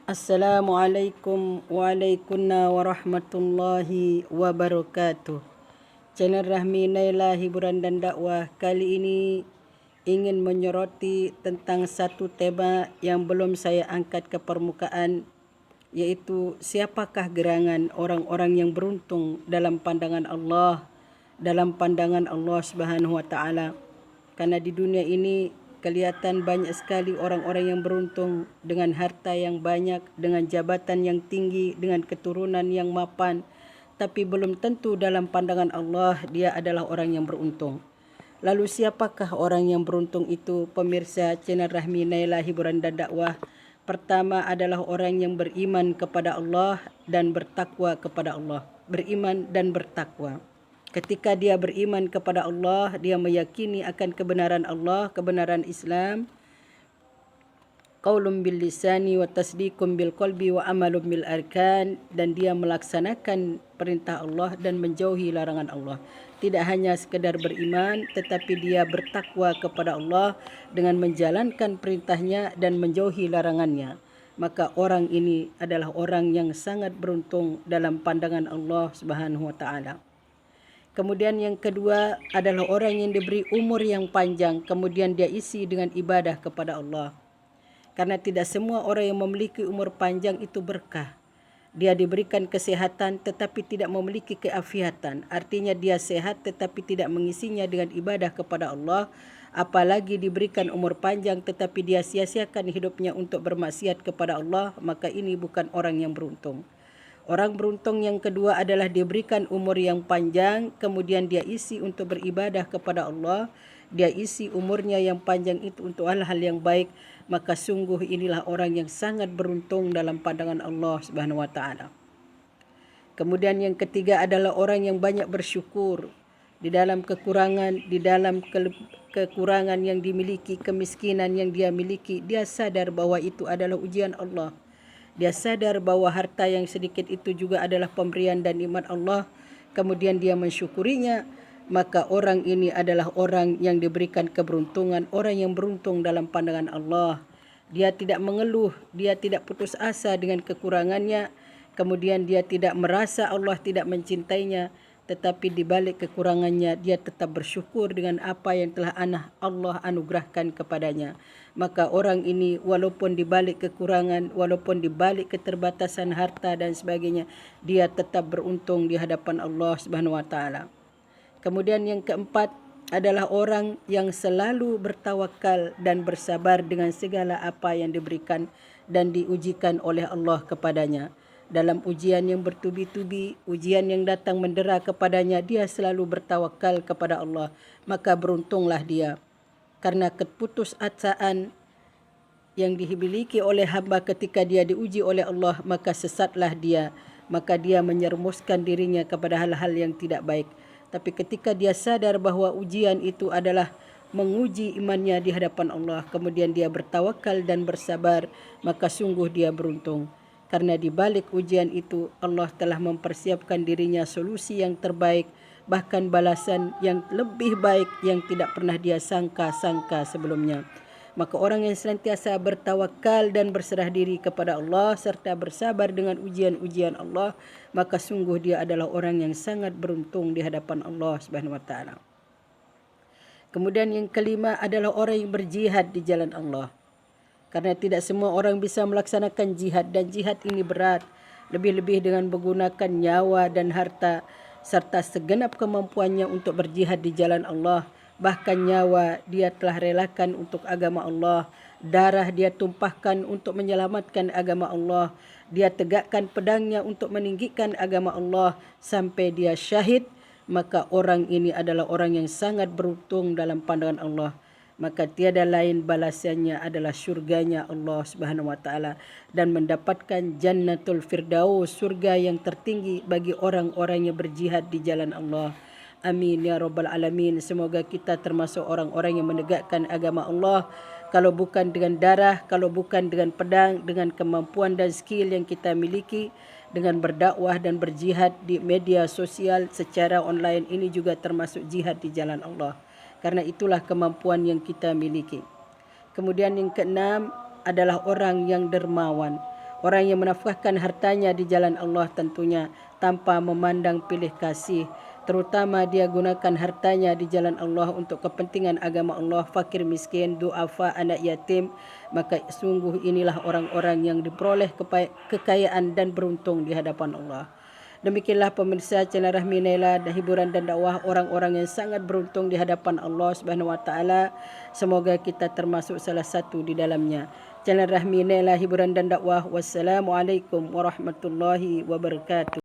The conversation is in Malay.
Assalamualaikum warahmatullahi wabarakatuh. Channel Rahmi Naila Hiburan dan Dakwah kali ini ingin menyoroti tentang satu tema yang belum saya angkat ke permukaan, yaitu siapakah gerangan orang-orang yang beruntung dalam pandangan Allah Subhanahu wa taala. Karena di dunia ini kelihatan banyak sekali orang-orang yang beruntung dengan harta yang banyak, dengan jabatan yang tinggi, dengan keturunan yang mapan, tapi belum tentu dalam pandangan Allah dia adalah orang yang beruntung. Lalu siapakah orang yang beruntung itu, pemirsa channel Rahmi Naila Hiburan dan Dakwah? Pertama adalah orang yang beriman kepada Allah dan bertakwa kepada Allah. Beriman dan bertakwa. Ketika dia beriman kepada Allah, dia meyakini akan kebenaran Allah, kebenaran Islam. Qaulun bil lisani wa tasdiqun bil qalbi wa amalun bil arkan, dan dia melaksanakan perintah Allah dan menjauhi larangan Allah. Tidak hanya sekadar beriman, tetapi dia bertakwa kepada Allah dengan menjalankan perintahnya dan menjauhi larangannya. Maka orang ini adalah orang yang sangat beruntung dalam pandangan Allah Subhanahu wa taala. Kemudian yang kedua adalah orang yang diberi umur yang panjang, kemudian dia isi dengan ibadah kepada Allah. Karena tidak semua orang yang memiliki umur panjang itu berkah. Dia diberikan kesehatan tetapi tidak memiliki keafiatan. Artinya dia sehat tetapi tidak mengisinya dengan ibadah kepada Allah. Apalagi diberikan umur panjang tetapi dia sia-siakan hidupnya untuk bermaksiat kepada Allah, maka ini bukan orang yang beruntung. Orang beruntung yang kedua adalah diberikan umur yang panjang, kemudian dia isi untuk beribadah kepada Allah. Dia isi umurnya yang panjang itu untuk hal-hal yang baik, maka sungguh inilah orang yang sangat beruntung dalam pandangan Allah Subhanahu wa taala. Kemudian yang ketiga adalah orang yang banyak bersyukur di dalam kekurangan, kekurangan yang dimiliki, kemiskinan yang dia miliki, dia sadar bahwa itu adalah ujian Allah. Dia sadar bahwa harta yang sedikit itu juga adalah pemberian dan nikmat Allah, kemudian dia mensyukurinya, maka orang ini adalah orang yang diberikan keberuntungan, orang yang beruntung dalam pandangan Allah. Dia tidak mengeluh, dia tidak putus asa dengan kekurangannya, kemudian dia tidak merasa Allah tidak mencintainya, tetapi di balik kekurangannya dia tetap bersyukur dengan apa yang telah Allah anugerahkan kepadanya. Maka orang ini walaupun di balik kekurangan, walaupun di balik keterbatasan harta dan sebagainya, dia tetap beruntung di hadapan Allah Subhanahu wa taala. Kemudian yang keempat adalah orang yang selalu bertawakal dan bersabar dengan segala apa yang diberikan dan diujikan oleh Allah kepadanya. Dalam ujian yang bertubi-tubi, ujian yang datang mendera kepadanya, dia selalu bertawakal kepada Allah. Maka beruntunglah dia. Karena keputusasaan yang dimiliki oleh hamba ketika dia diuji oleh Allah, maka sesatlah dia. Maka dia menyerumuskan dirinya kepada hal-hal yang tidak baik. Tapi ketika dia sadar bahawa ujian itu adalah menguji imannya di hadapan Allah, kemudian dia bertawakal dan bersabar, maka sungguh dia beruntung. Karena di balik ujian itu Allah telah mempersiapkan dirinya solusi yang terbaik, bahkan balasan yang lebih baik yang tidak pernah dia sangka-sangka sebelumnya. Maka orang yang senantiasa bertawakal dan berserah diri kepada Allah serta bersabar dengan ujian-ujian Allah, maka sungguh dia adalah orang yang sangat beruntung di hadapan Allah Subhanahu wa taala. Kemudian yang kelima adalah orang yang berjihad di jalan Allah. Karena tidak semua orang bisa melaksanakan jihad, dan jihad ini berat, lebih-lebih dengan menggunakan nyawa dan harta serta segenap kemampuannya untuk berjihad di jalan Allah. Bahkan nyawa dia telah relakan untuk agama Allah, darah dia tumpahkan untuk menyelamatkan agama Allah, dia tegakkan pedangnya untuk meninggikan agama Allah sampai dia syahid. Maka orang ini adalah orang yang sangat beruntung dalam pandangan Allah. Maka tiada lain balasannya adalah syurganya Allah Subhanahu wa taala dan mendapatkan Jannatul Firdaus, surga yang tertinggi bagi orang-orang yang berjihad di jalan Allah. Amin ya rabbal alamin. Semoga kita termasuk orang-orang yang menegakkan agama Allah, kalau bukan dengan darah, kalau bukan dengan pedang, dengan kemampuan dan skill yang kita miliki, dengan berdakwah dan berjihad di media sosial secara online, ini juga termasuk jihad di jalan Allah. Karena itulah kemampuan yang kita miliki. Kemudian yang keenam adalah orang yang dermawan. Orang yang menafkahkan hartanya di jalan Allah tentunya tanpa memandang pilih kasih, terutama dia gunakan hartanya di jalan Allah untuk kepentingan agama Allah, fakir miskin, duafa, anak yatim, maka sungguh inilah orang-orang yang diperoleh kekayaan dan beruntung di hadapan Allah. Demikianlah pemirsa channel Rahmi Naila dan hiburan dan dakwah, orang-orang yang sangat beruntung di hadapan Allah Subhanahu wa taala. Semoga kita termasuk salah satu di dalamnya. Channel Rahmi Naila hiburan dan dakwah. Wassalamualaikum warahmatullahi wabarakatuh.